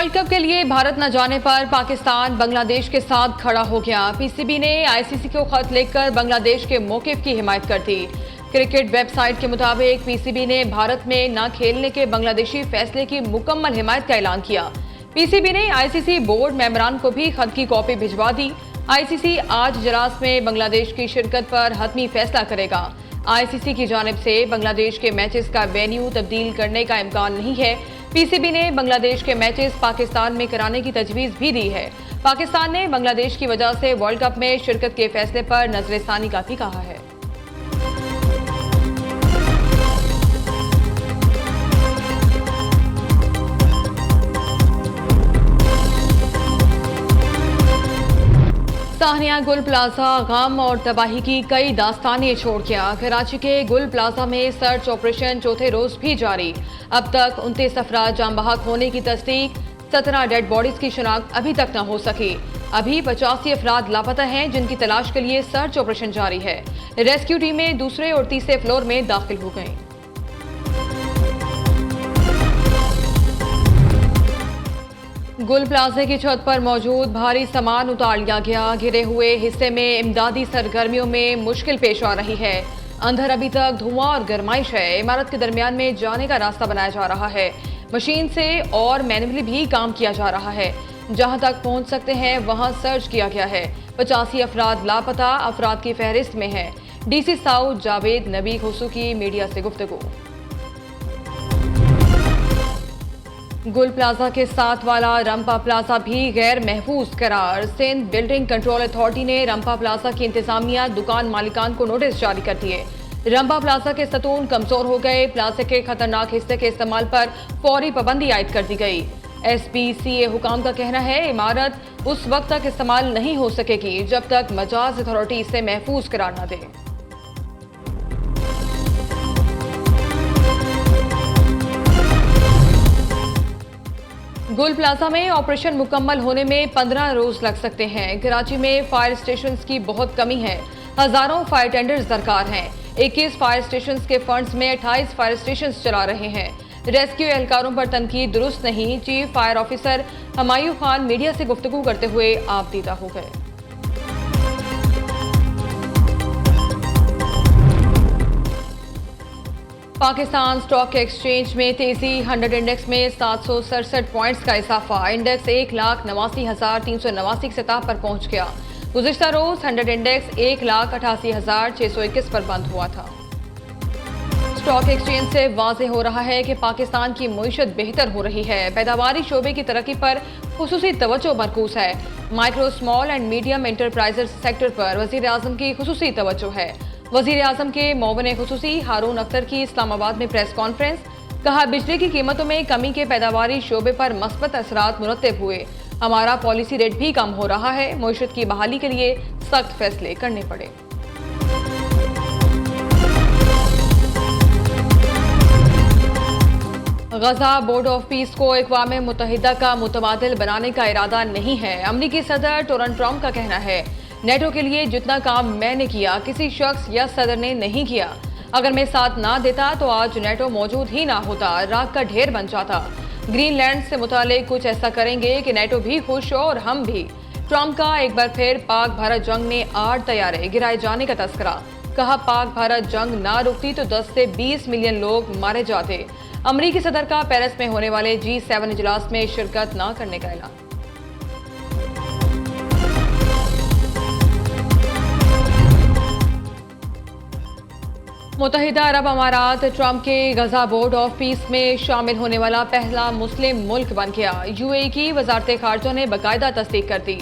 World cup के लिए भारत न जाने पर पाकिस्तान बांग्लादेश के साथ खड़ा हो गया। पीसीबी ने आईसीसी को खत लिखकर बांग्लादेश के मौकिफ की हिमायत कर दी। क्रिकेट वेबसाइट के मुताबिक पीसीबी ने भारत में न खेलने के बांग्लादेशी फैसले की मुकम्मल हिमायत का ऐलान किया। पीसीबी ने आईसीसी बोर्ड मेंबरान को भी खत की कॉपी भिजवा दी। आईसीसी आज इजलास में बांग्लादेश की शिरकत पर हतमी फैसला करेगा। आईसीसी की जानिब से बांग्लादेश के मैचेस का वेन्यू तब्दील करने का इम्कान नहीं है। पीसीबी ने बांग्लादेश के मैचेस पाकिस्तान में कराने की तजवीज़ भी दी है। पाकिस्तान ने बांग्लादेश की वजह से वर्ल्ड कप में शिरकत के फैसले पर नजरसानी का भी कहा है। साहनिया गुल प्लाजा गम और तबाही की कई दास्तानें छोड़ गया। कराची के गुल प्लाजा में सर्च ऑपरेशन चौथे रोज भी जारी। अब तक 29 अफराद जाम बहक होने की तस्दीक। 17 डेड बॉडीज की शिनाख्त अभी तक न हो सकी। अभी 85 अफराद लापता हैं, जिनकी तलाश के लिए सर्च ऑपरेशन जारी है। रेस्क्यू टीमें दूसरे और तीसरे फ्लोर में दाखिल हो गईं। गुल प्लाजे की छत पर मौजूद भारी सामान उतार लिया गया। घिरे हुए हिस्से में इमदादी सरगर्मियों में मुश्किल पेश आ रही है। अंदर अभी तक धुआं और गर्माइश है। इमारत के दरमियान में जाने का रास्ता बनाया जा रहा है। मशीन से और मैनुअली भी काम किया जा रहा है। जहां तक पहुंच सकते हैं वहां सर्च किया गया है। 85 अफराद लापता अफराद की फहरिस्त में है। डीसी साउथ जावेद नबी खुसू की मीडिया से गुफ्तगू। गुल प्लाजा के साथ वाला रंपा प्लाजा भी गैर महफूज करार। सिंध बिल्डिंग कंट्रोल अथॉरिटी ने रंपा प्लाजा की इंतजामिया दुकान मालिकान को नोटिस जारी कर दिए। रंपा प्लाजा के सतून कमजोर हो गए। प्लाजा के खतरनाक हिस्से के इस्तेमाल पर फौरी पाबंदी आयद कर दी गई। एसपीसीए हुकाम का कहना है इमारत उस वक्त तक इस्तेमाल नहीं हो सकेगी जब तक मजाज अथॉरिटी इसे महफूज करार न दे। गुल प्लाजा में ऑपरेशन मुकम्मल होने में 15 रोज लग सकते हैं। कराची में फायर स्टेशंस की बहुत कमी है। हजारों फायर टेंडर्स दरकार हैं। 21 फायर स्टेशंस के फंड्स में 28 फायर स्टेशंस चला रहे हैं। रेस्क्यू एहलकारों पर तनकीद दुरुस्त नहीं। Chief fire officer Humayun Khan media से गुफ्तगू करते हुए आपदीदा हो गए। पाकिस्तान स्टॉक एक्सचेंज में तेजी। 100 इंडेक्स में 767 पॉइंट्स का इजाफा। इंडेक्स 1,89,389 की सतह पर पहुंच गया। गुज़िश्ता रोज 100 इंडेक्स 1,88,621 पर बंद हुआ था। स्टॉक एक्सचेंज से वाज़ेह हो रहा है कि पाकिस्तान की मईशत बेहतर हो रही है। पैदावारी शोबे की तरक्की पर खुसूसी तवज्जो मरकूज है। Micro small and medium enterprises sector पर वज़ीर आज़म की खुसूसी तवज्जो है। वज़ीर आज़म के मोमिन खुसूसी हारून अख्तर की इस्लामाबाद में प्रेस कॉन्फ्रेंस। कहा बिजली की कीमतों में कमी के पैदावारी शोबे पर मस्बत असरात मुरतब हुए। हमारा पॉलिसी रेट भी कम हो रहा है। मईशत की बहाली के लिए सख्त फैसले करने पड़े। गजा बोर्ड ऑफ पीस को अक़वाम मुत्तहिदा का मुतबादिल बनाने का इरादा नहीं है। अमरीकी सदर डोनाल्ड ट्रंप का कहना है नेटो के लिए जितना काम मैंने किया किसी शख्स या सदर ने नहीं किया। अगर मैं साथ ना देता तो आज नेटो मौजूद ही ना होता, राख का ढेर बन जाता। ग्रीनलैंड से मुतालिक कुछ ऐसा करेंगे कि नेटो भी खुश हो और हम भी। ट्रंप का एक बार फिर पाक भारत जंग में 8 तैयारे गिराए जाने का तस्करा। कहा पाक भारत जंग ना रुकती तो 10 से 20 मिलियन लोग मारे जाते। अमरीकी सदर का पेरिस में होने वाले G7 इजलास में शिरकत न करने का ऐलान। मुत्तहिदा अरब अमारात ट्रंप के गजा बोर्ड ऑफ पीस में शामिल होने वाला पहला मुस्लिम मुल्क बन गया। यूएई की वजारत खारजा ने बाकायदा तस्दीक कर दी।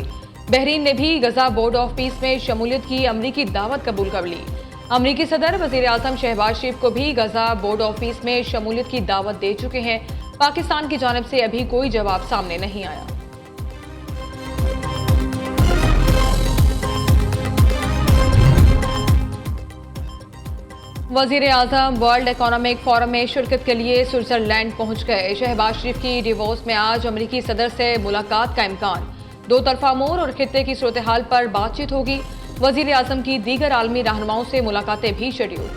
बहरीन ने भी गजा बोर्ड ऑफ पीस में शमूलियत की अमरीकी दावत कबूल कर ली। अमरीकी सदर वज़ीर आज़म शहबाज शरीफ को भी गजा बोर्ड ऑफ पीस में शमूलियत की दावत दे चुके हैं। पाकिस्तान की जानिब से अभी कोई जवाब सामने नहीं आया। वज़ीर आज़म वर्ल्ड इकोनॉमिक फोरम में शिरकत के लिए स्विट्जरलैंड पहुंच गए। शहबाज शरीफ की डिवोर्स में आज अमरीकी सदर से मुलाकात का इम्कान। दो तरफा अमूर और खित्ते की सूरत हाल पर बातचीत होगी। वज़ीर आज़म की दीगर आलमी रहनुमाओं से मुलाकातें भी शेड्यूल।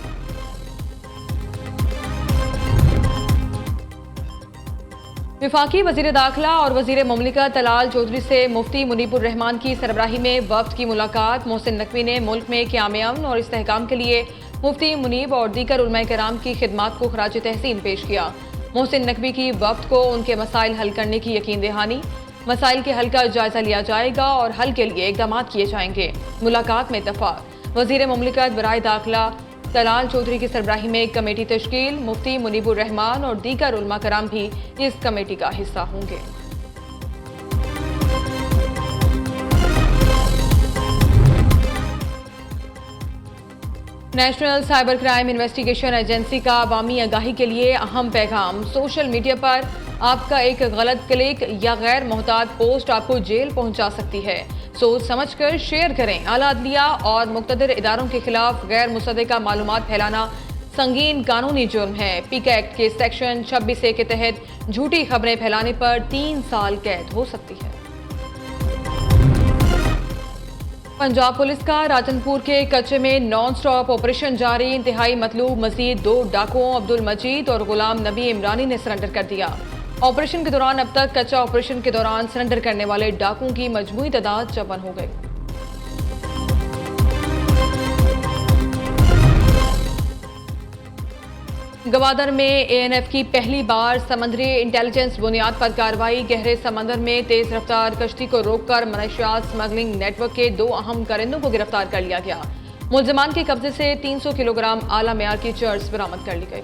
वफाकी वजीर दाखिला और वजीर मुमलिकत तलाल चौधरी से मुफ्ती मुनीबुर रहमान की सरबराही में वफ्द की मुलाकात। मोहसिन नकवी ने मुल्क में क़याम अमन और इस्तेहकाम के लिए मुफ्ती मुनीब और दीगर उलमाए कराम की खिदमात को खराज तहसीन पेश किया। मोहसिन नकवी की वफ्द को उनके मसाइल हल करने की यकीन दहानी। मसाइल के हल का जायजा लिया जाएगा और हल के लिए इकदाम किए जाएंगे। मुलाकात में इत्तफाक। वजीर मुमलिकत बराए दाखिला तलाल चौधरी की सरबराही में एक कमेटी तश्कील। मुफ्ती मुनीबुर रहमान और दीगर उलमा कराम भी इस कमेटी का हिस्सा होंगे। National cyber crime investigation agency का अवामी आगाही के लिए अहम पैगाम। सोशल मीडिया पर आपका एक गलत क्लिक या गैर मोहतात पोस्ट आपको जेल पहुंचा सकती है। सोच समझकर शेयर करें। आला अदलिया और मुक़्तदर इदारों के खिलाफ गैर मुसद्दक़ा मालूमात फैलाना संगीन कानूनी जुर्म है। पीका एक्ट के सेक्शन 26A के तहत झूठी खबरें फैलाने पर 3 साल कैद हो सकती है। पंजाब पुलिस का राजनपुर के कच्चे में नॉन स्टॉप ऑपरेशन जारी। इंतहाई मतलूब मजीद 2 डाकुओं अब्दुल मजीद और गुलाम नबी इमरानी ने सरेंडर कर दिया। ऑपरेशन के दौरान अब तक कच्चा ऑपरेशन के दौरान सरेंडर करने वाले डाकुओं की मजमूई तादाद 54 हो गई। गवादर में ANF की पहली बार समंदरी इंटेलिजेंस बुनियाद पर कार्रवाई। गहरे समंदर में तेज रफ्तार कश्ती को रोककर मनशियात स्मगलिंग नेटवर्क के 2 अहम कारिंदों को गिरफ्तार कर लिया गया। मुलजमान के कब्जे से 300 किलोग्राम आला मेयार की चर्स बरामद कर ली गई।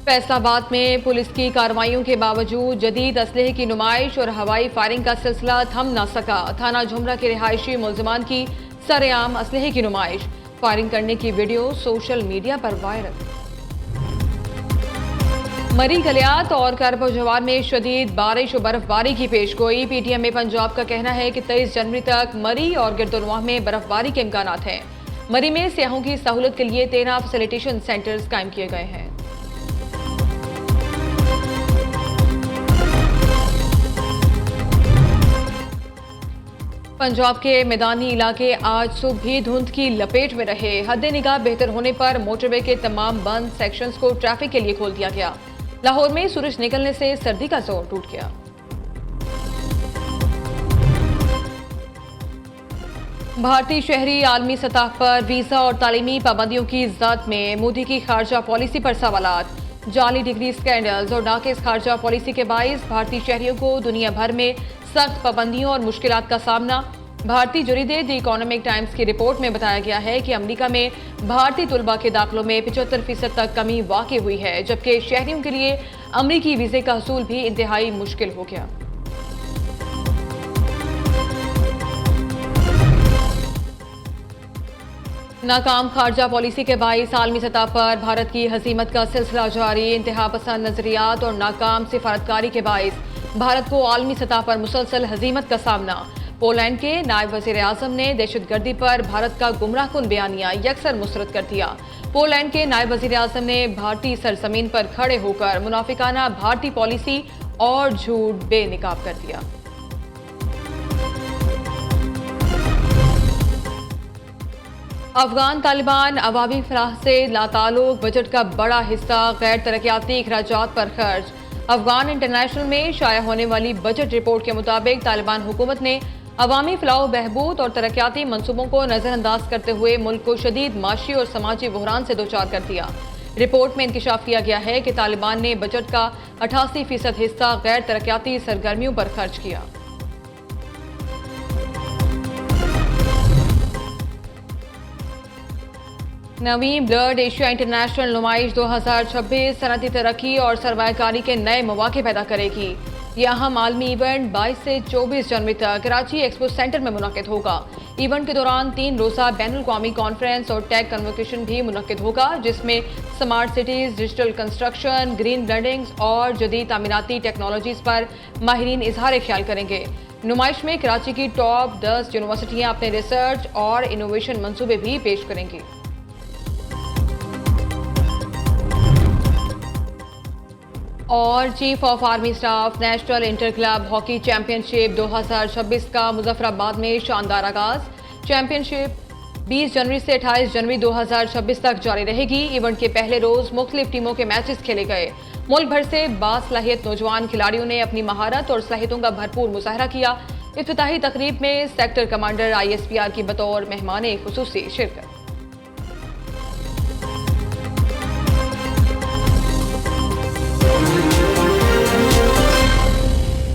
फैसलाबाद में पुलिस की कार्रवाइयों के बावजूद जदीद असलहे की नुमाइश और हवाई फायरिंग का सिलसिला थम न सका। थाना झुमरा के रिहायशी मुलजमान की सरेआम असलहे की नुमाइश। फायरिंग करने की वीडियो सोशल मीडिया पर वायरल। मरी गलियात और करबो जवार में शदीद बारिश और बर्फबारी की पेशगोई। PTM में पंजाब का कहना है कि 23 जनवरी तक मरी और गिरदुनवाह में बर्फबारी के इम्कानात हैं। मरी में सियाहों की सहूलत के लिए 13 फैसिलिटेशन सेंटर्स कायम किए गए हैं। पंजाब के मैदानी इलाके आज सुबह भी धुंध की लपेट में रहे। हद निगाह बेहतर होने पर मोटरवे के तमाम बंद सेक्शंस को ट्रैफिक के लिए खोल दिया गया। लाहौर में सूरज निकलने से सर्दी का जोर टूट गया। भारतीय शहरी आलमी सतह पर वीजा और तालीमी पाबंदियों की जद में। मोदी की खारजा पॉलिसी पर सवालात। जाली डिग्री स्कैंडल्स और नाकिस खारजा पॉलिसी के बाइस भारतीय शहरियों को दुनिया भर में सख्त पाबंदियों और मुश्किलात का सामना। भारतीय जरीदे द इकोनॉमिक टाइम्स की रिपोर्ट में बताया गया है कि अमेरिका में भारतीय तुलबा के दाखिलों में 75% तक कमी वाक़ई हुई है, जबकि शहरियों के लिए अमरीकी वीजे का हसूल भी इंतहाई मुश्किल हो गया। नाकाम खारजा पॉलिसी के बाइस आलमी सतह पर भारत की हजीमत का सिलसिला जारी। इंतहा पसंद नजरियात और नाकाम सिफारतकारी के बाइस भारत को आलमी सतह पर मुसलसल हजीमत का सामना। पोलैंड के नायब वज़ीर आज़म ने दहशतगर्दी पर भारत का गुमराहकुन बयानिया यकसर मुस्तरद कर दिया। पोलैंड के नायब वज़ीर आज़म ने भारतीय सरजमीन पर खड़े होकर मुनाफिकाना भारतीय पॉलिसी और झूठ बेनकाब कर दिया। अफगान तालिबान अवामी फलाह से लाताल्लुक बजट का बड़ा हिस्सा गैर तरक्याती अखराजात पर खर्च। अफगान इंटरनेशनल में शाया होने वाली बजट रिपोर्ट के मुताबिक तालिबान हुकूमत ने अवामी फलाह बहबूद और तरक्याती मंसूबों को नजरअंदाज करते हुए मुल्क को शदीद माशी और समाजी बहरान से दोचार कर दिया। रिपोर्ट में इंकशाफ किया गया है कि तालिबान ने बजट का 88% हिस्सा गैर तरक्याती सरगर्मियों पर खर्च किया। नवी ब्लड एशिया इंटरनेशनल नुमाइश 2026 सनती तरक्की और सरमायाकारी के नए मौके पैदा करेगी। यह अहम आलमी इवेंट 22 से 24 जनवरी तक कराची एक्सपो सेंटर में मुनक्किद होगा। इवेंट के दौरान 3 रोज़ा बैनुल-अक़वामी कॉन्फ्रेंस और टेक कन्वोकेशन भी मुनक्किद होगा, जिसमें smart cities, digital construction, green buildings और जदीद तामीराती टेक्नोलॉजीज़ पर माहिरीन इजहार ख्याल करेंगे। नुमाइश में कराची की टॉप 10 यूनिवर्सिटियाँ अपने रिसर्च और इनोवेशन मंसूबे भी पेश करेंगी। और chief of army staff national inter club hockey championship 2026 का मुजफ्फराबाद में शानदार आगाज। चैंपियनशिप 20 जनवरी से 28 जनवरी 2026 तक जारी रहेगी। इवेंट के पहले रोज मुख्तलिफ टीमों के मैचेस खेले गए। मुल्क भर से बासलाहियत नौजवान खिलाड़ियों ने अपनी महारत और सलाहियतों का भरपूर मुजाहरा किया। इफ्तिताही तकरीब में सेक्टर कमांडर ISPR की बतौर मेहमान खुसूसी शिरकत।